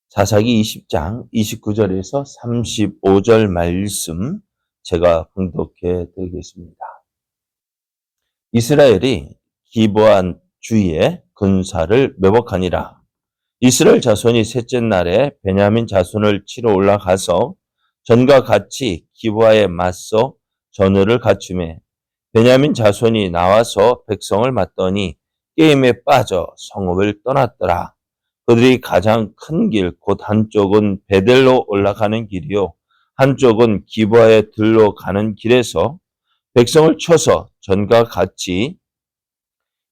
사사기 20장 29절에서 35절 말씀 제가 봉독해 드리겠습니다. 이스라엘이 기브안 주위에 군사를 매복하니라. 이스라엘 자손이 셋째 날에 베냐민 자손을 치러 올라가서 전과 같이 기브아에 맞서 전우를 갖추매 베냐민 자손이 나와서 백성을 맞더니 게임에 빠져 성읍을 떠났더라. 그들이 가장 큰 길, 곧 한쪽은 베델로 올라가는 길이요, 한쪽은 기브아에 들러 가는 길에서 백성을 쳐서 전과 같이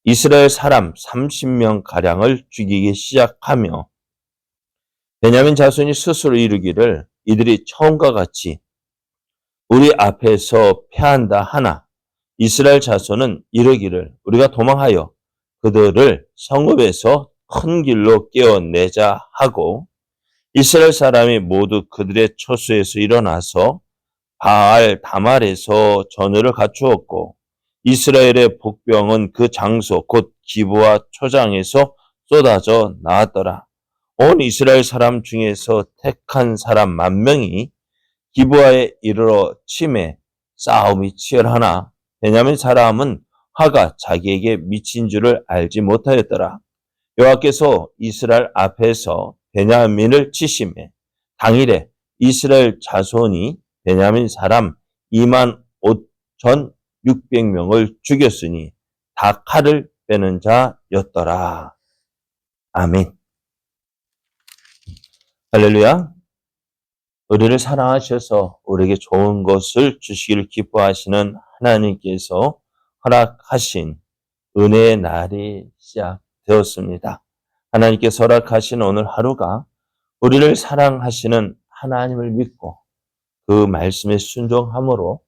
이스라엘 사람 30명 가량을 죽이기 시작하며 베냐민 자손이 스스로 이르기를 이들이 처음과 같이 우리 앞에서 패한다 하나 이스라엘 자손은 이르기를 우리가 도망하여 그들을 성읍에서 큰 길로 깨어내자 하고 이스라엘 사람이 모두 그들의 처소에서 일어나서 바알 다말에서 전우를 갖추었고 이스라엘의 복병은 그 장소 곧 기브아 초장에서 쏟아져 나왔더라. 온 이스라엘 사람 중에서 택한 사람 10,000명이 기브아에 이르러 치매 싸움이 치열하나 베냐민 사람은 화가 자기에게 미친 줄을 알지 못하였더라. 여호와께서 이스라엘 앞에서 베냐민을 치심에 당일에 이스라엘 자손이 베냐민 사람 25,600명을 죽였으니 다 칼을 빼는 자였더라. 아멘. 할렐루야. 우리를 사랑하셔서 우리에게 좋은 것을 주시기를 기뻐하시는 하나님께서 허락하신 은혜의 날이 시작되었습니다. 하나님께서 허락하신 오늘 하루가 우리를 사랑하시는 하나님을 믿고 그 말씀에 순종함으로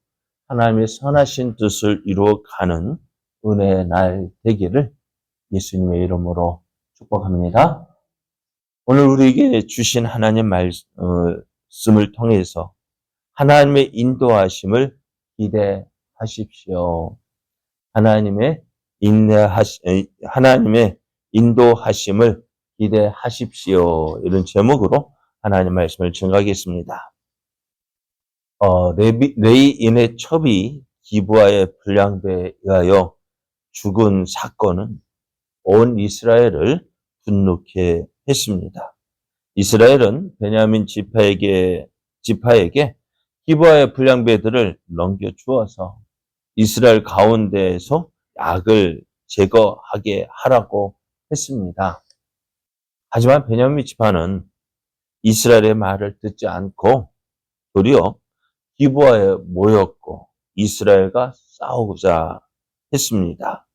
하나님의 선하신 뜻을 이루어가는 은혜의 날 되기를 예수님의 이름으로 축복합니다. 오늘 우리에게 주신 하나님 말씀을 통해서 하나님의 인도하심을 기대하십시오. 하나님의 인도하심을 기대하십시오. 이런 제목으로 하나님 말씀을 증거하겠습니다. 레이인의 첩이 기브아의 불량배에 의하여 죽은 사건은 온 이스라엘을 분노케 했습니다. 이스라엘은 베냐민 지파에게 기브아의 불량배들을 넘겨주어서 이스라엘 가운데에서 악을 제거하게 하라고 했습니다. 하지만 베냐민 지파는 이스라엘의 말을 듣지 않고 도리어 기브아에 모였고 이스라엘과 싸우고자 했습니다.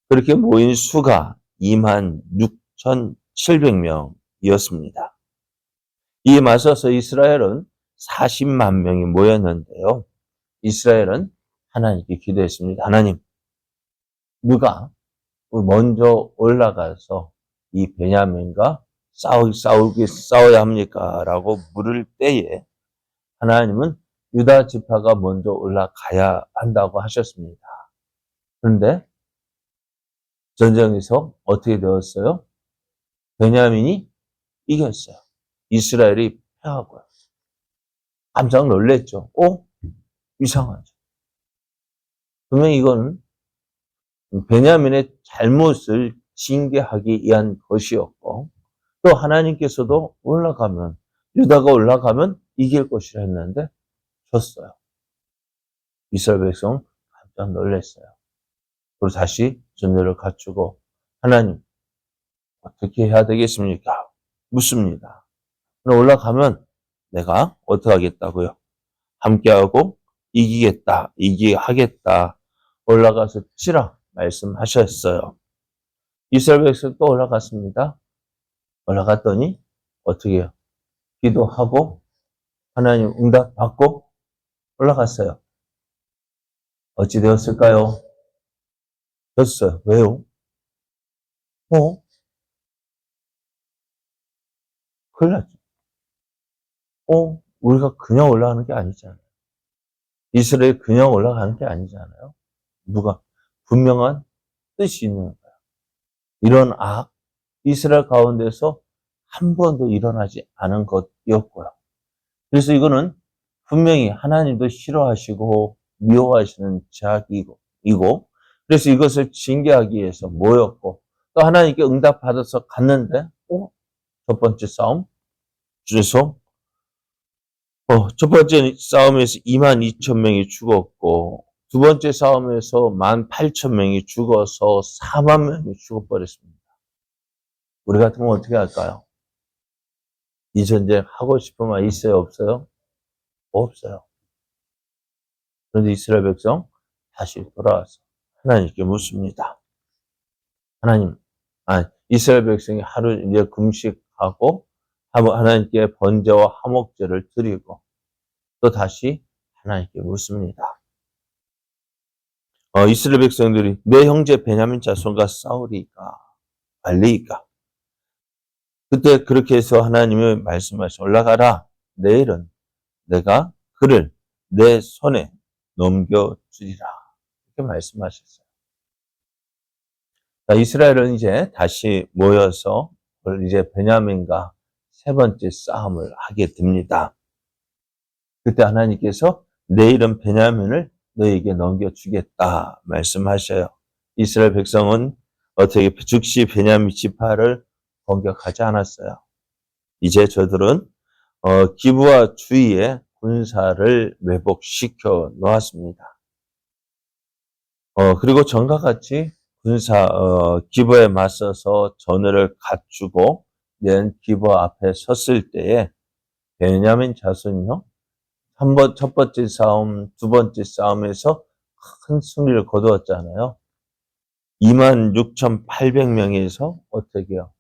그렇게 모인 수가 26,700명이었습니다. 이에 맞서서 이스라엘은 40만 명이 모였는데요. 이스라엘은 하나님께 기도했습니다. 하나님, 누가 먼저 올라가서 이 베냐민과 싸워야 합니까? 라고 물을 때에 하나님은 유다 지파가 먼저 올라가야 한다고 하셨습니다. 그런데 전쟁에서 어떻게 되었어요? 베냐민이 이겼어요. 이스라엘이 패하고요. 깜짝 놀랐죠. 이상하죠. 분명히 이거는 베냐민의 잘못을 징계하기 위한 것이었고 또 하나님께서도 유다가 올라가면 이길 것이라 했는데 졌어요. 이스라엘 백성 깜짝 놀랐어요. 그리고 다시 전열을 갖추고 하나님 어떻게 해야 되겠습니까? 묻습니다. 올라가면 내가 어떻게 하겠다고요? 함께하고 이기겠다, 하겠다. 올라가서 치라 말씀하셨어요. 이스라엘 백성 또 올라갔습니다. 올라갔더니 어떻게 해요? 기도하고 하나님 응답 받고 올라갔어요. 어찌 되었을까요? 졌어요. 왜요? 큰일 났죠. 우리가 그냥 올라가는 게 아니잖아요. 이스라엘 그냥 올라가는 게 아니잖아요. 누가 분명한 뜻이 있는 거예요. 이런 이스라엘 가운데서 한 번도 일어나지 않은 것이었고요. 그래서 이거는 분명히 하나님도 싫어하시고 미워하시는 죄악이고, 그래서 이것을 징계하기 위해서 모였고, 또 하나님께 응답받아서 갔는데, 첫 번째 싸움, 그래서 첫 번째 싸움에서 22,000명이 죽었고, 두 번째 싸움에서 18,000명이 죽어서 40,000명이 죽어버렸습니다. 우리 같으면 어떻게 할까요? 이 전쟁 하고 싶은 말 있어요? 없어요? 없어요. 그런데 이스라엘 백성 다시 돌아와서 하나님께 묻습니다. 이스라엘 백성이 하루 이제 금식하고 하나님께 번제와 화목제를 드리고 또 다시 하나님께 묻습니다. 이스라엘 백성들이 내 형제 베냐민 자손과 싸우리까 말리까. 그때 그렇게 해서 하나님이 말씀하시 올라가라. 내일은 내가 그를 내 손에 넘겨주리라. 이렇게 말씀하셨어요. 자, 이스라엘은 이제 다시 모여서 이제 베냐민과 세 번째 싸움을 하게 됩니다. 그때 하나님께서 내일은 베냐민을 너에게 넘겨주겠다 말씀하셔요. 이스라엘 백성은 어떻게 즉시 베냐민 지파를 공격하지 않았어요. 이제 저들은 기브와 주위에 군사를 매복시켜 놓았습니다. 그리고 전과 같이 기브에 맞서서 전열을 갖추고 기브 앞에 섰을 때에 베냐민 자손이요. 첫 번째 싸움, 두 번째 싸움에서 큰 승리를 거두었잖아요. 26,800명에서 어떻게 해요?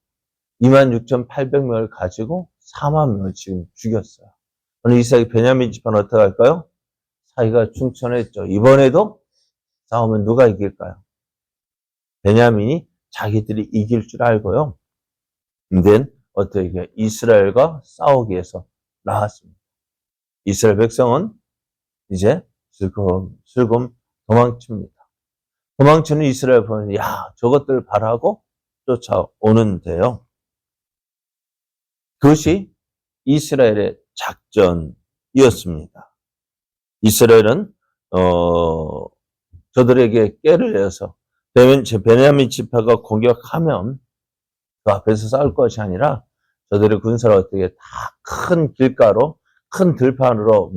26,800명을 가지고 4만 명을 지금 죽였어요. 오늘 이스라엘 베냐민 지파는 어떻게 할까요? 사이가 충천했죠. 이번에도 싸우면 누가 이길까요? 베냐민이 자기들이 이길 줄 알고요. 근데 어떻게 이스라엘과 싸우기 위해서 나왔습니다. 이스라엘 백성은 이제 슬금 도망칩니다. 도망치는 이스라엘 보면 저것들 바라고 쫓아오는데요. 그것이 이스라엘의 작전이었습니다. 이스라엘은 저들에게 꾀를 내서 베냐민 지파가 공격하면 그 앞에서 싸울 것이 아니라 저들의 군사를 어떻게 다 큰 길가로 큰 들판으로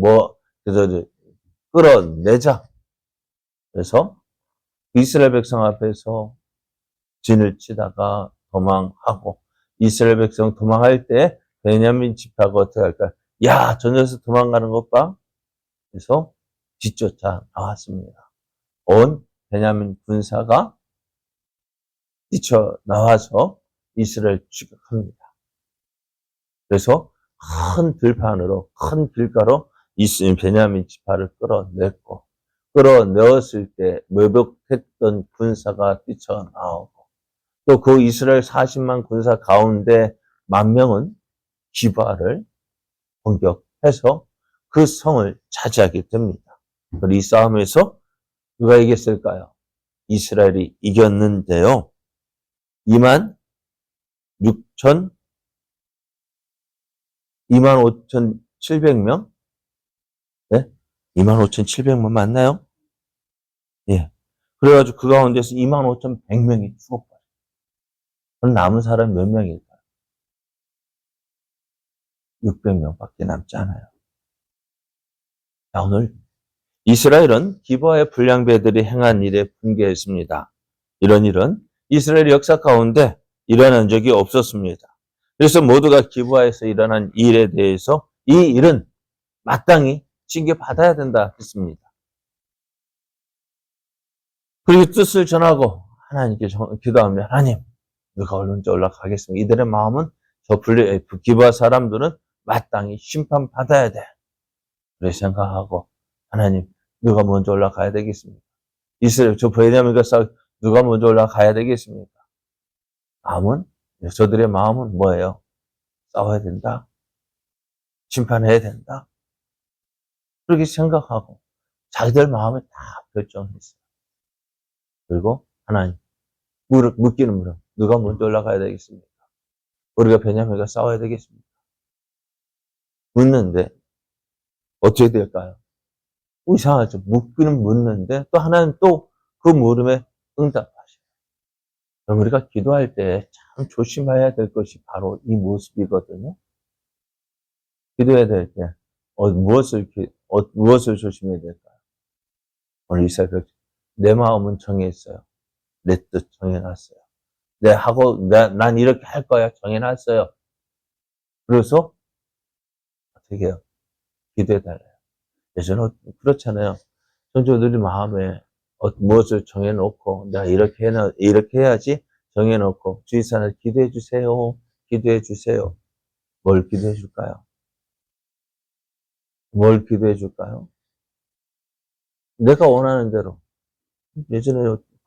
끌어내자. 그래서 이스라엘 백성 앞에서 진을 치다가 도망하고 이스라엘 백성 도망할 때 베냐민 지파가 어떻게 할까요? 저 녀석 도망가는 것 봐. 그래서 뒤쫓아 나왔습니다. 온 베냐민 군사가 뛰쳐나와서 이스라엘 추격합니다. 그래서 큰 들판으로 큰 길가로 베냐민 지파를 끌어내었을 때 매복했던 군사가 뛰쳐나오고 또 그 이스라엘 40만 군사 가운데 10,000명은 기브아를 공격해서 그 성을 차지하게 됩니다. 이 싸움에서 누가 이겼을까요? 이스라엘이 이겼는데요. 25,700명? 네? 25,700명 맞나요? 예. 그래가지고 그 가운데서 25,100명이 죽었어요. 그럼 남은 사람 몇 명일까요? 600명밖에 남지 않아요. 자, 오늘 이스라엘은 기브아의 불량배들이 행한 일에 분개했습니다. 이런 일은 이스라엘 역사 가운데 일어난 적이 없었습니다. 그래서 모두가 기브아에서 일어난 일에 대해서 이 일은 마땅히 징계받아야 된다 했습니다. 그리고 뜻을 전하고 하나님께 기도하며 하나님, 누가 언제 올라가겠습니까? 이들의 마음은 기브아 사람들은 마땅히 심판받아야 돼. 그렇게 생각하고 하나님, 누가 먼저 올라가야 되겠습니까? 이스라엘, 베냐민과 누가 먼저 올라가야 되겠습니까? 저들의 마음은 뭐예요? 싸워야 된다. 심판해야 된다. 그렇게 생각하고 자기들 마음에 다 결정했어요. 그리고 하나님, 묻기는 물어. 누가 먼저 올라가야 되겠습니까? 우리가 베냐민과 싸워야 되겠습니까? 묻는데 어떻게 될까요? 이상하죠. 묻기는 묻는데 또 하나는 또 그 물음에 응답하셔요. 그럼 우리가 기도할 때 참 조심해야 될 것이 바로 이 모습이거든요. 기도해야 될 때 무엇을 조심해야 될까요? 오늘 이스라엘 백성 내 마음은 정해있어요. 내 뜻 정해놨어요. 난 이렇게 할 거야 정해놨어요. 그래서 어떻게 해요? 기도해달래요. 예전에 그렇잖아요. 성도들이 마음에 무엇을 정해놓고 내가 이렇게 해야지 정해놓고 주위 사람을 기도해 주세요. 기도해 주세요. 뭘 기도해 줄까요? 뭘 기도해 줄까요? 내가 원하는 대로. 예전에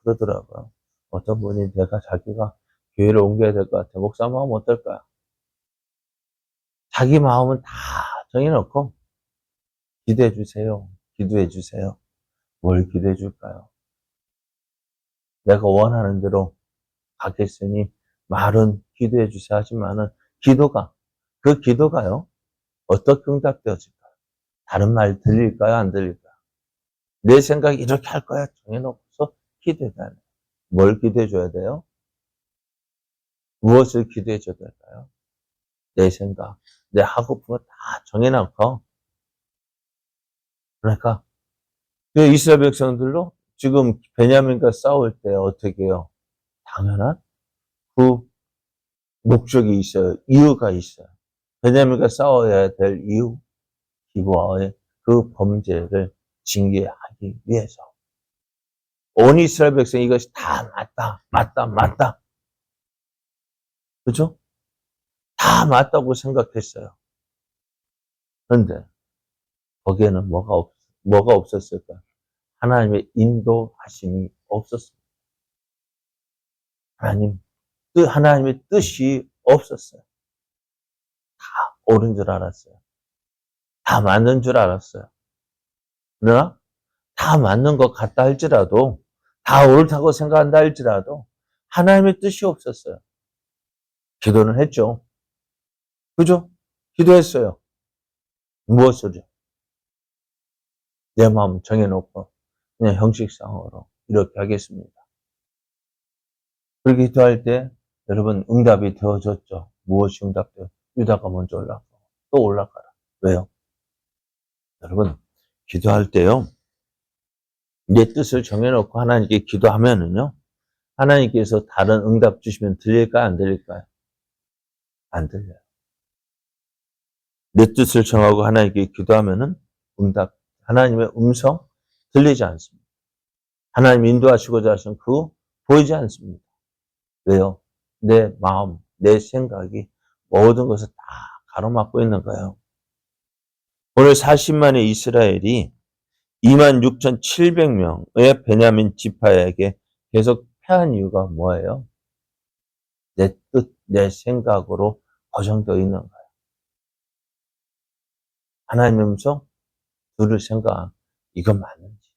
그러더라고요. 어떤 분이 자기가 교회를 옮겨야 될 것 같아. 목사 마음 어떨까요? 자기 마음은 다 정해놓고 기도해 주세요. 기도해 주세요. 뭘 기도해 줄까요? 내가 원하는 대로 가겠으니 말은 기도해 주세요 하지만은 그 기도가요. 어떻게 응답되어질까요? 다른 말 들릴까요? 안 들릴까요? 내 생각이 이렇게 할 거야 정해놓고서 기도해달래요. 뭘 기도해 줘야 돼요? 무엇을 기도해 줘야 될까요? 내 생각, 내 하고픈 거 다 정해놓고 그러니까 그 이스라엘 백성들도 지금 베냐민과 싸울 때 어떻게 해요? 당연한 그 목적이 있어요. 이유가 있어요. 베냐민과 싸워야 될 이유, 기브아의 그 범죄를 징계하기 위해서. 온 이스라엘 백성이 이것이 다 맞다. 그죠? 다 맞다고 생각했어요. 그런데 거기에는 뭐가 없었을까? 하나님의 인도하심이 없었습니다. 하나님의 뜻이 없었어요. 다 옳은 줄 알았어요. 다 맞는 줄 알았어요. 그러나 다 맞는 것 같다 할지라도 다 옳다고 생각한다 할지라도 하나님의 뜻이 없었어요. 기도는 했죠. 그죠? 기도했어요. 무엇을요? 내 마음 정해놓고 그냥 형식상으로 이렇게 하겠습니다. 그렇게 기도할 때 여러분 응답이 되어졌죠. 무엇이 응답돼요? 유다가 먼저 올라가고 또 올라가라. 왜요? 여러분 기도할 때요. 내 뜻을 정해놓고 하나님께 기도하면은요. 하나님께서 다른 응답 주시면 들릴까요? 안 들릴까요? 안 들려요. 내 뜻을 정하고 하나님께 기도하면은 하나님의 음성 들리지 않습니다. 하나님 인도하시고자 하신 보이지 않습니다. 왜요? 내 마음, 내 생각이 모든 것을 다 가로막고 있는 거예요. 오늘 40만의 이스라엘이 26,700명의 베냐민 지파에게 계속 패한 이유가 뭐예요? 내 뜻, 내 생각으로 고정되어 있는 거예요. 하나님의 음성 들을 생각, 이건 맞는지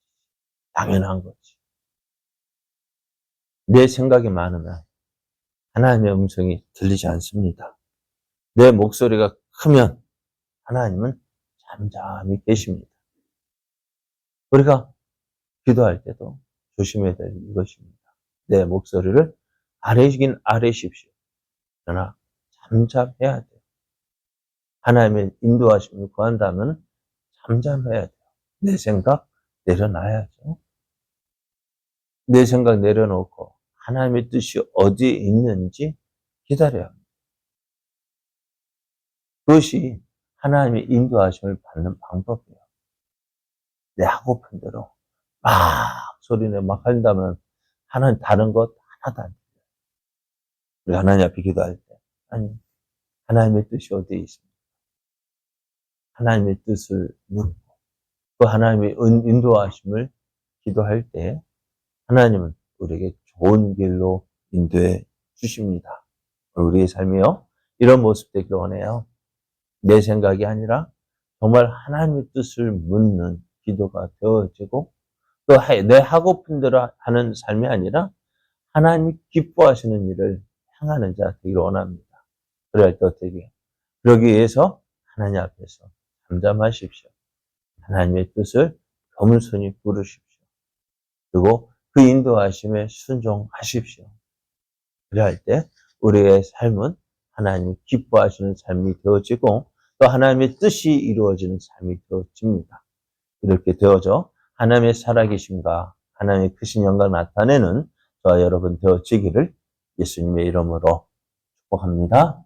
당연한 거지. 내 생각이 많으면 하나님의 음성이 들리지 않습니다. 내 목소리가 크면 하나님은 잠잠히 계십니다. 우리가 기도할 때도 조심해야 될 이것입니다. 내 목소리를 아래시긴 아래십시오. 그러나 잠잠해야 돼요. 하나님의 인도하심을 구한다면 잠잠해야 돼요. 내 생각 내려놔야죠. 내 생각 내려놓고 하나님의 뜻이 어디에 있는지 기다려야 합니다. 그것이 하나님의 인도하심을 받는 방법이에요. 내 하고픈 대로 막 소리내 막 한다면 하나님 다른 것 하나도 안 들려요. 우리 하나님 앞에 기도할 때 하나님의 뜻이 어디에 있습니까? 하나님의 뜻을 묻고 그 하나님의 인도하심을 기도할 때 하나님은 우리에게 좋은 길로 인도해 주십니다. 우리의 삶이요 이런 모습 되기를 원해요. 내 생각이 아니라 정말 하나님의 뜻을 묻는 기도가 되어지고 또 내 하고픈 대로 하는 삶이 아니라 하나님이 기뻐하시는 일을 향하는 자 되기를 원합니다. 그럴 때 어떻게 해요? 그러기 위해서 하나님 앞에서 잠잠하십시오. 하나님의 뜻을 겸손히 부르십시오. 그리고 그 인도하심에 순종하십시오. 그래야 때 우리의 삶은 하나님 기뻐하시는 삶이 되어지고 또 하나님의 뜻이 이루어지는 삶이 되어집니다. 이렇게 되어져 하나님의 살아계심과 하나님의 크신 영광을 나타내는 저와 여러분 되어지기를 예수님의 이름으로 축복합니다.